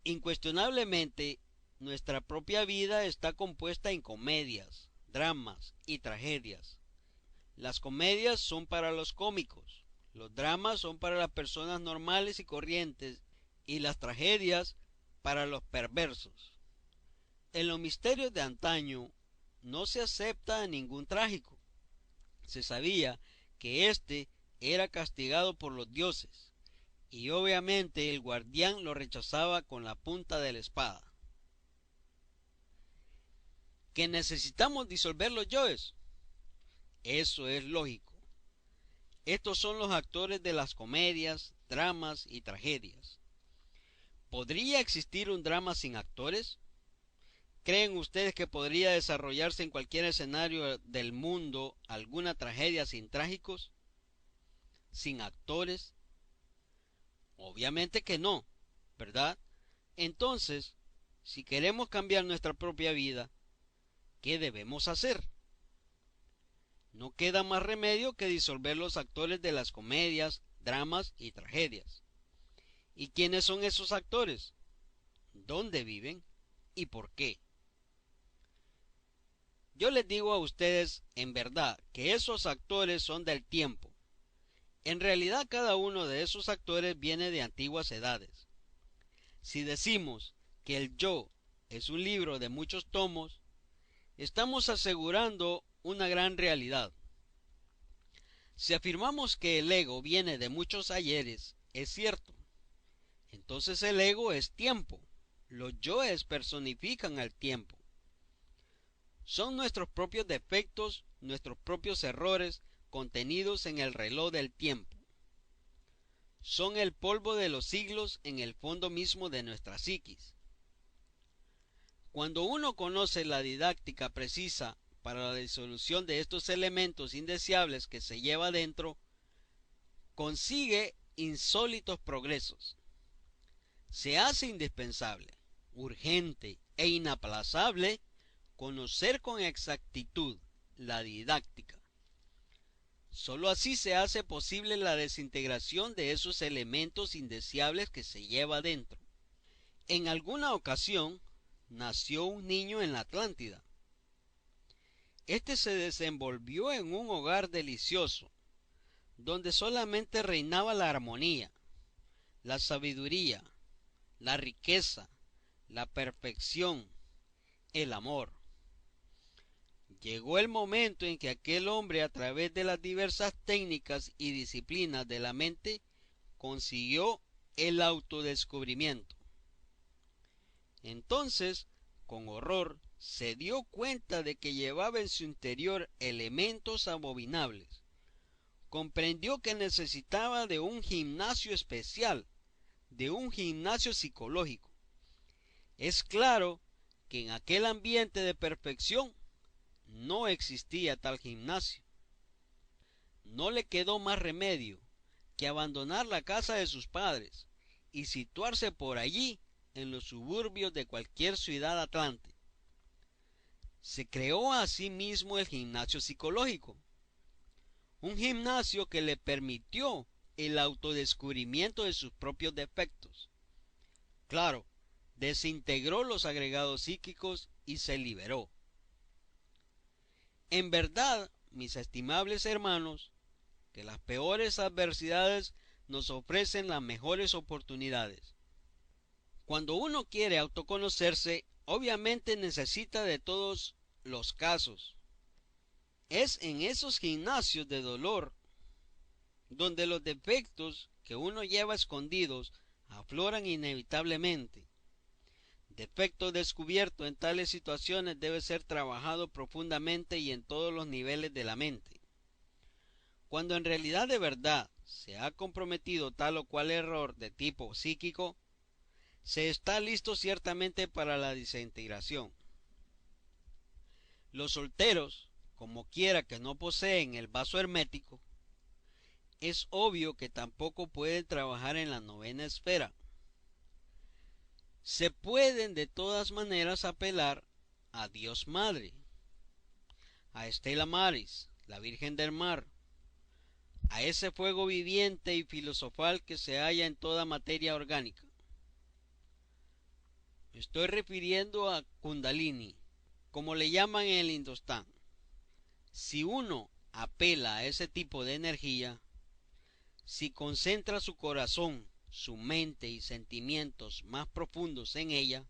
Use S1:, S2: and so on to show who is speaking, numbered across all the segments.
S1: Incuestionablemente, nuestra propia vida está compuesta en comedias, dramas y tragedias. Las comedias son para los cómicos, los dramas son para las personas normales y corrientes, y las tragedias para los perversos. En los misterios de antaño no se acepta a ningún trágico. Se sabía que éste era castigado por los dioses, y obviamente el guardián lo rechazaba con la punta de la espada. ¿Que necesitamos disolver los yoes? Eso es lógico. Estos son los actores de las comedias, dramas y tragedias. ¿Podría existir un drama sin actores? ¿Creen ustedes que podría desarrollarse en cualquier escenario del mundo alguna tragedia sin trágicos? ¿Sin actores? Obviamente que no, ¿verdad? Entonces, si queremos cambiar nuestra propia vida, ¿qué debemos hacer? No queda más remedio que disolver los actores de las comedias, dramas y tragedias. ¿Y quiénes son esos actores? ¿Dónde viven? ¿Y por qué? Yo les digo a ustedes en verdad que esos actores son del tiempo. En realidad cada uno de esos actores viene de antiguas edades. Si decimos que el yo es un libro de muchos tomos, estamos asegurando una gran realidad. Si afirmamos que el ego viene de muchos ayeres, es cierto. Entonces el ego es tiempo. Los yoes personifican al tiempo. Son nuestros propios defectos, nuestros propios errores contenidos en el reloj del tiempo. Son el polvo de los siglos en el fondo mismo de nuestra psiquis. Cuando uno conoce la didáctica precisa para la disolución de estos elementos indeseables que se lleva dentro, consigue insólitos progresos. Se hace indispensable, urgente e inaplazable conocer con exactitud la didáctica. Sólo así se hace posible la desintegración de esos elementos indeseables que se lleva dentro. En alguna ocasión nació un niño en la Atlántida. Este se desenvolvió en un hogar delicioso, donde solamente reinaba la armonía, la sabiduría, la riqueza, la perfección, el amor. Llegó el momento en que aquel hombre, a través de las diversas técnicas y disciplinas de la mente, consiguió el autodescubrimiento. Entonces, con horror, se dio cuenta de que llevaba en su interior elementos abominables. Comprendió que necesitaba de un gimnasio especial, de un gimnasio psicológico. Es claro que en aquel ambiente de perfección no existía tal gimnasio. No le quedó más remedio que abandonar la casa de sus padres y situarse por allí en los suburbios de cualquier ciudad atlante. Se creó a sí mismo el gimnasio psicológico, un gimnasio que le permitió el autodescubrimiento de sus propios defectos. Claro, desintegró los agregados psíquicos y se liberó. En verdad, mis estimables hermanos, que las peores adversidades nos ofrecen las mejores oportunidades. Cuando uno quiere autoconocerse, obviamente necesita de todos los casos. Es en esos gimnasios de dolor donde los defectos que uno lleva escondidos afloran inevitablemente. Defecto descubierto en tales situaciones debe ser trabajado profundamente y en todos los niveles de la mente. Cuando en realidad de verdad se ha comprometido tal o cual error de tipo psíquico, se está listo ciertamente para la desintegración. Los solteros, como quiera que no poseen el vaso hermético, es obvio que tampoco pueden trabajar en la novena esfera. Se pueden de todas maneras apelar a Dios Madre, a Estela Maris, la Virgen del Mar, a ese fuego viviente y filosofal que se halla en toda materia orgánica. estoy refiriendo a Kundalini, como le llaman en el Hindustán. Si uno apela a ese tipo de energía, si concentra su corazón, su mente y sentimientos más profundos en ella,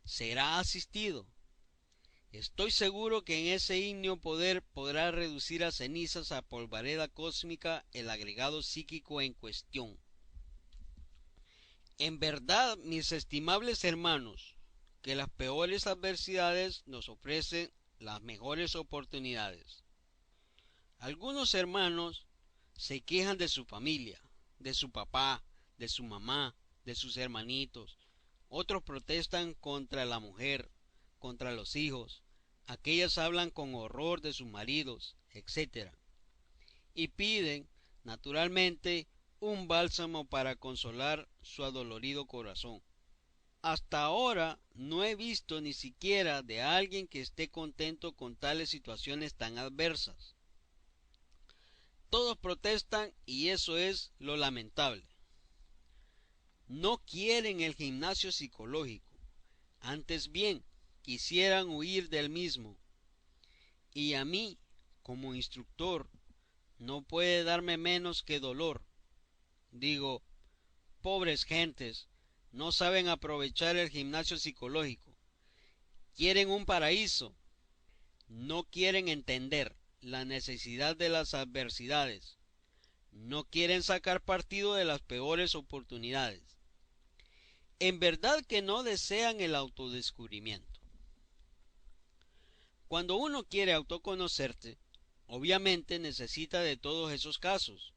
S1: será asistido. Estoy seguro que en ese ígneo poder podrá reducir a cenizas, a polvareda cósmica, el agregado psíquico en cuestión. En verdad, mis estimables hermanos, que las peores adversidades nos ofrecen las mejores oportunidades. Algunos hermanos se quejan de su familia, de su papá, de su mamá, de sus hermanitos. Otros protestan contra la mujer, contra los hijos. Aquellas hablan con horror de sus maridos, etc. Y piden, naturalmente, un bálsamo para consolar su adolorido corazón. Hasta ahora no he visto ni siquiera de alguien que esté contento con tales situaciones tan adversas. Todos protestan y eso es lo lamentable. No quieren el gimnasio psicológico, antes bien quisieran huir del mismo. Y a mí, como instructor, no puede darme menos que dolor. Digo, pobres gentes, no saben aprovechar el gimnasio psicológico. Quieren un paraíso. No quieren entender la necesidad de las adversidades. No quieren sacar partido de las peores oportunidades. En verdad que no desean el autodescubrimiento. Cuando uno quiere autoconocerse, obviamente necesita de todos esos casos.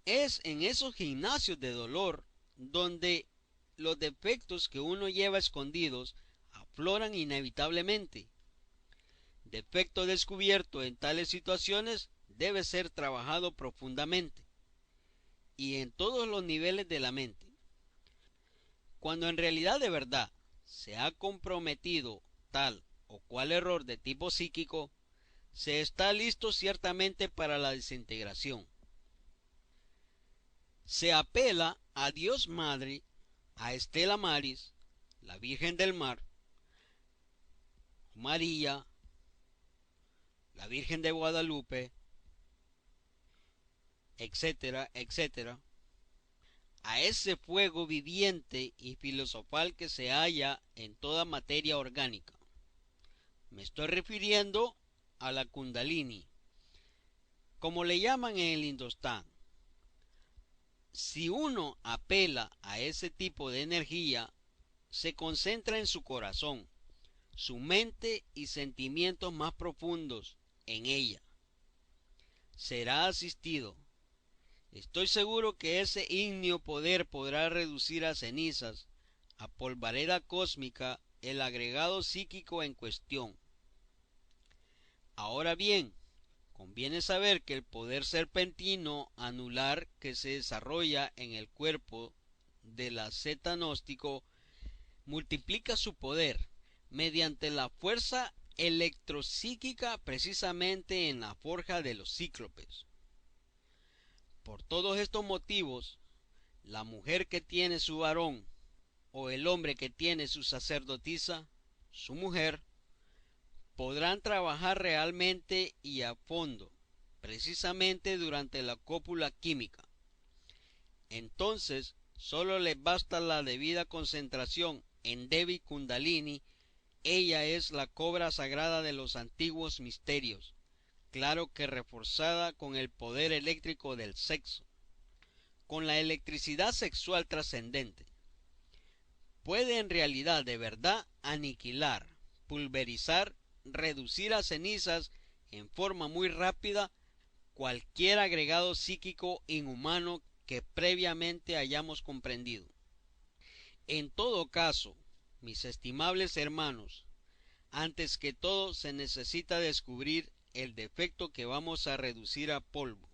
S1: Es en esos gimnasios de dolor donde los defectos que uno lleva escondidos afloran inevitablemente. Defecto descubierto en tales situaciones debe ser trabajado profundamente y en todos los niveles de la mente. Cuando en realidad de verdad se ha comprometido tal o cual error de tipo psíquico, se está listo ciertamente para la desintegración. Se apela a Dios Madre, a Estela Maris, la Virgen del Mar, María, la Virgen de Guadalupe, etcétera, etcétera, a ese fuego viviente y filosofal que se halla en toda materia orgánica. Me estoy refiriendo a la Kundalini, como le llaman en el Hindustán. Si uno apela a ese tipo de energía, se concentra en su corazón, su mente y sentimientos más profundos en ella. Será asistido. Estoy seguro que ese ígneo poder podrá reducir a cenizas, a polvareda cósmica, el agregado psíquico en cuestión. Ahora bien, conviene saber que el poder serpentino anular que se desarrolla en el cuerpo del asceta gnóstico multiplica su poder mediante la fuerza electropsíquica precisamente en la forja de los cíclopes. Por todos estos motivos, la mujer que tiene su varón o el hombre que tiene su sacerdotisa, su mujer, podrán trabajar realmente y a fondo, precisamente durante la cópula química. Entonces, solo les basta la debida concentración en Devi Kundalini. Ella es la cobra sagrada de los antiguos misterios, claro que reforzada con el poder eléctrico del sexo, con la electricidad sexual trascendente. Puede en realidad de verdad aniquilar, pulverizar, reducir a cenizas en forma muy rápida cualquier agregado psíquico inhumano que previamente hayamos comprendido. En todo caso, mis estimables hermanos, antes que todo se necesita descubrir el defecto que vamos a reducir a polvo.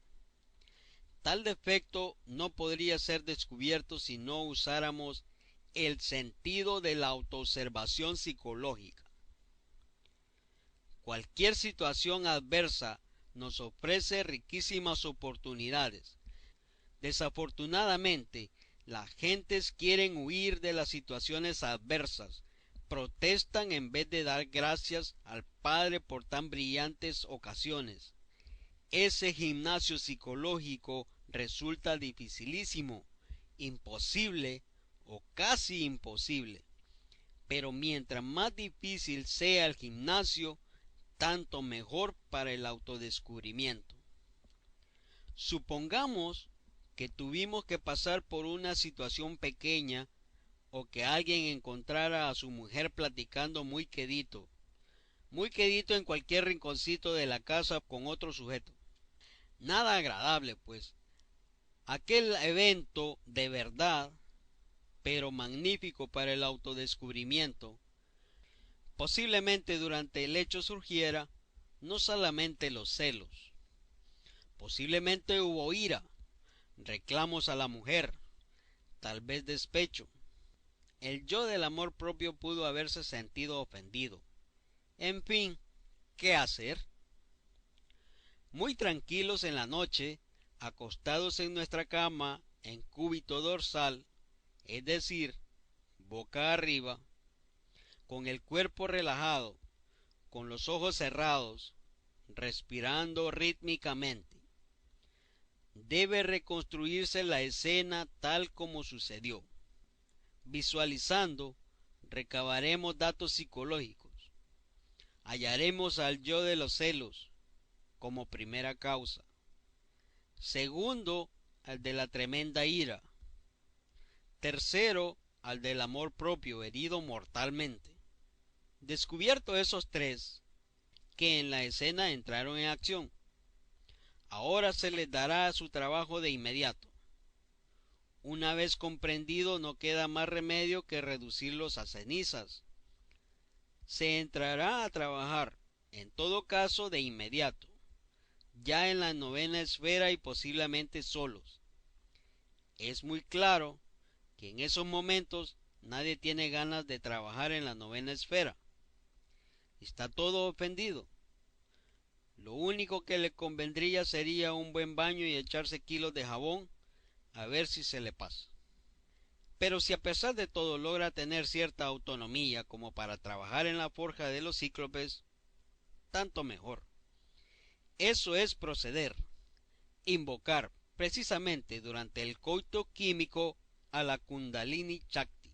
S1: Tal defecto no podría ser descubierto si no usáramos el sentido de la autoobservación psicológica. Cualquier situación adversa nos ofrece riquísimas oportunidades. Desafortunadamente, Las gentes quieren huir de las situaciones adversas, protestan en vez de dar gracias al Padre por tan brillantes ocasiones. Ese gimnasio psicológico resulta dificilísimo, imposible o casi imposible. Pero mientras más difícil sea el gimnasio, tanto mejor para el autodescubrimiento. Supongamos que tuvimos que pasar por una situación pequeña o que alguien encontrara a su mujer platicando muy quedito en cualquier rinconcito de la casa con otro sujeto. Nada agradable, pues. Aquel evento de verdad, pero magnífico para el autodescubrimiento. Posiblemente durante el hecho surgiera no solamente los celos, posiblemente hubo ira, reclamos a la mujer, tal vez despecho. El yo del amor propio pudo haberse sentido ofendido. En fin, ¿qué hacer? Muy tranquilos en la noche, acostados en nuestra cama en cúbito dorsal, es decir, boca arriba, con el cuerpo relajado, con los ojos cerrados, respirando rítmicamente. Debe reconstruirse la escena tal como sucedió. Visualizando, recabaremos datos psicológicos. Hallaremos al yo de los celos como primera causa. Segundo, al de la tremenda ira. Tercero, al del amor propio herido mortalmente. Descubierto esos tres, que en la escena entraron en acción, ahora se les dará su trabajo de inmediato. Una vez comprendido, no queda más remedio que reducirlos a cenizas. Se entrará a trabajar, en todo caso de inmediato, ya en la novena esfera y posiblemente solos. Es muy claro que en esos momentos nadie tiene ganas de trabajar en la novena esfera. Está todo ofendido. Lo único que le convendría sería un buen baño y echarse kilos de jabón a ver si se le pasa. Pero si a pesar de todo logra tener cierta autonomía como para trabajar en la forja de los cíclopes, tanto mejor. Eso es proceder, invocar precisamente durante el coito químico a la Kundalini Shakti,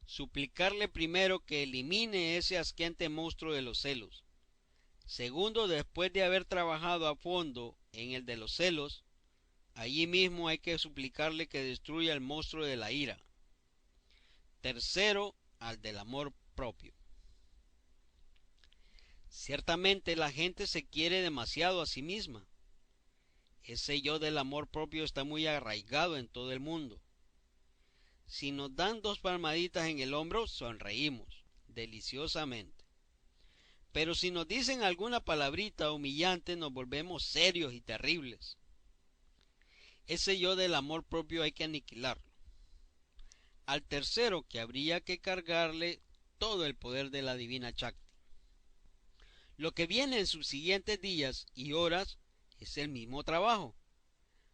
S1: suplicarle primero que elimine ese asqueante monstruo de los celos. Segundo, después de haber trabajado a fondo en el de los celos, allí mismo hay que suplicarle que destruya el monstruo de la ira. Tercero, al del amor propio. Ciertamente la gente se quiere demasiado a sí misma. Ese yo del amor propio está muy arraigado en todo el mundo. Si nos dan dos palmaditas en el hombro, sonreímos deliciosamente. Pero si nos dicen alguna palabrita humillante, nos volvemos serios y terribles. Ese yo del amor propio hay que aniquilarlo. Al tercero, que habría que cargarle todo el poder de la divina Shakti. Lo que viene en sus siguientes días y horas es el mismo trabajo,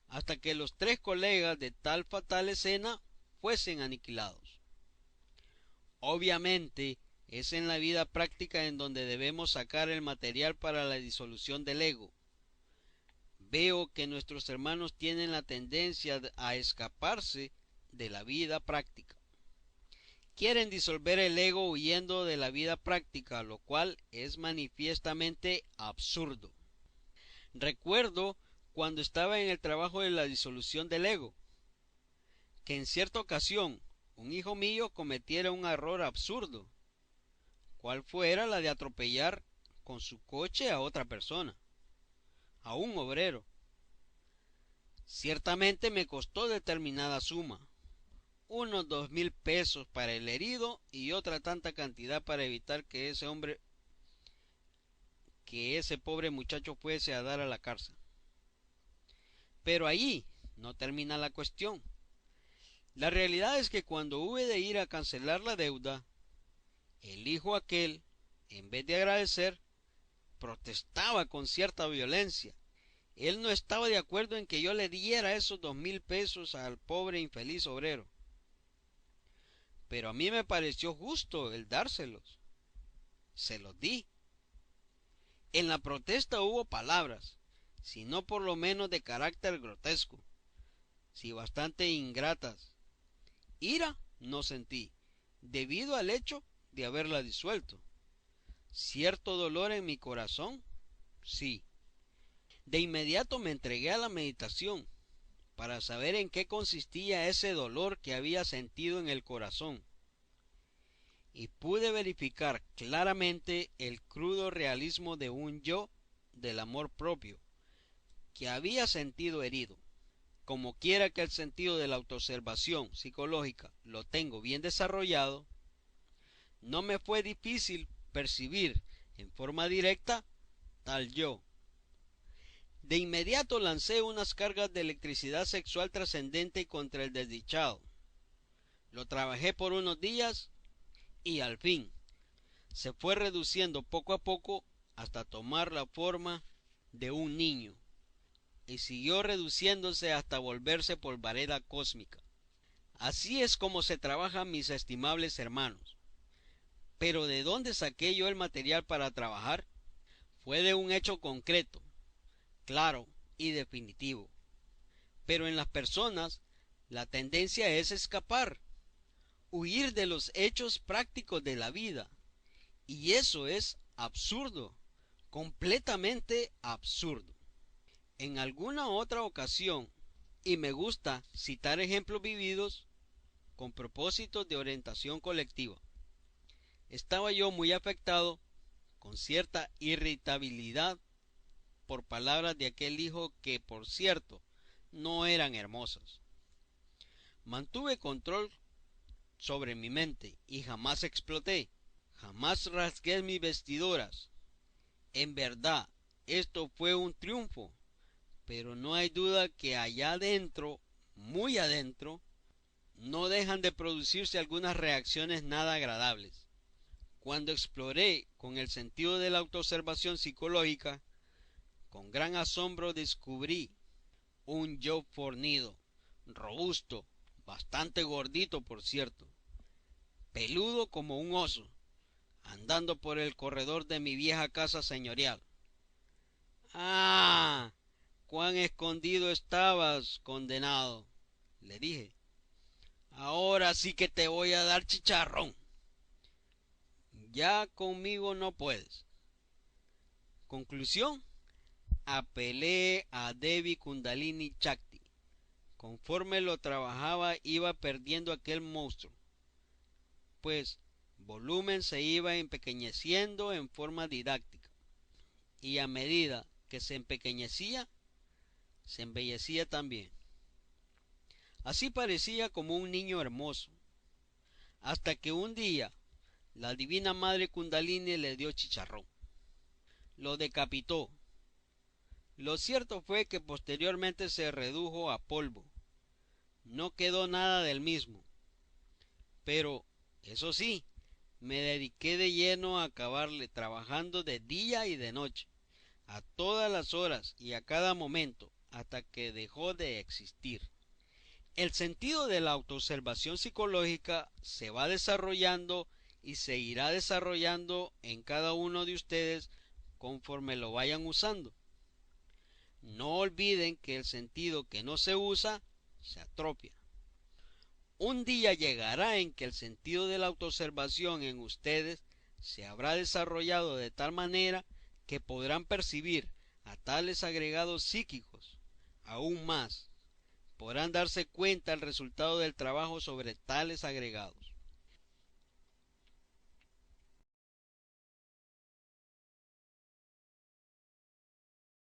S1: hasta que los tres colegas de tal fatal escena fuesen aniquilados. Obviamente, es en la vida práctica en donde debemos sacar el material para la disolución del ego. Veo que nuestros hermanos tienen la tendencia a escaparse de la vida práctica. Quieren disolver el ego huyendo de la vida práctica, lo cual es manifiestamente absurdo. Recuerdo cuando estaba en el trabajo de la disolución del ego, que en cierta ocasión un hijo mío cometiera un error absurdo, cual fuera la de atropellar con su coche a otra persona, a un obrero. Ciertamente me costó determinada suma, unos 2,000 pesos para el herido y otra tanta cantidad para evitar que ese pobre muchacho fuese a dar a la cárcel. Pero allí no termina la cuestión. La realidad es que cuando hube de ir a cancelar la deuda, el hijo aquel, en vez de agradecer, protestaba con cierta violencia Él no estaba de acuerdo en que yo le diera esos 2.000 pesos al pobre infeliz obrero, pero a mí me pareció justo el dárselos. Se los di. En la protesta hubo palabras, si no por lo menos de carácter grotesco, si bastante ingratas. Ira no sentí, debido al hecho de haberla disuelto. Cierto dolor en mi corazón, sí. De inmediato me entregué a la meditación para saber en qué consistía ese dolor que había sentido en el corazón, y pude verificar claramente el crudo realismo de un yo del amor propio que había sentido herido. Como quiera que el sentido de la autoobservación psicológica lo tengo bien desarrollado, no me fue difícil percibir en forma directa tal yo. De inmediato lancé unas cargas de electricidad sexual trascendente contra el desdichado. Lo trabajé por unos días y al fin se fue reduciendo poco a poco hasta tomar la forma de un niño, y siguió reduciéndose hasta volverse polvareda cósmica. Así es como se trabajan, mis estimables hermanos. Pero ¿de dónde saqué yo el material para trabajar? Fue de un hecho concreto, claro y definitivo. Pero en las personas la tendencia es escapar, huir de los hechos prácticos de la vida. Y eso es absurdo, completamente absurdo. En alguna otra ocasión, y me gusta citar ejemplos vividos con propósitos de orientación colectiva, estaba yo muy afectado, con cierta irritabilidad, por palabras de aquel hijo que, por cierto, no eran hermosas. Mantuve control sobre mi mente y jamás exploté, jamás rasgué mis vestiduras. En verdad, esto fue un triunfo, pero no hay duda que allá adentro, muy adentro, no dejan de producirse algunas reacciones nada agradables. Cuando exploré con el sentido de la autoobservación psicológica, con gran asombro descubrí un yo fornido, robusto, bastante gordito por cierto, peludo como un oso, andando por el corredor de mi vieja casa señorial. ¡Ah! ¡Cuán escondido estabas, condenado!, le dije. Ahora sí que te voy a dar chicharrón. Ya conmigo no puedes. Conclusión: apelé a Devi Kundalini Chakti. Conforme lo trabajaba iba perdiendo aquel monstruo, pues volumen se iba empequeñeciendo en forma didáctica, y a medida que se empequeñecía, se embellecía también. Así parecía como un niño hermoso, hasta que un día la divina madre Kundalini le dio chicharrón. Lo decapitó. Lo cierto fue que posteriormente se redujo a polvo. No quedó nada del mismo. Pero, eso sí, me dediqué de lleno a acabarle, trabajando de día y de noche, a todas las horas y a cada momento, hasta que dejó de existir. El sentido de la autoobservación psicológica se va desarrollando y se irá desarrollando en cada uno de ustedes conforme lo vayan usando. No olviden que el sentido que no se usa se atrofia. Un día llegará en que el sentido de la autoobservación en ustedes se habrá desarrollado de tal manera que podrán percibir a tales agregados psíquicos. Aún más, podrán darse cuenta del resultado del trabajo sobre tales agregados.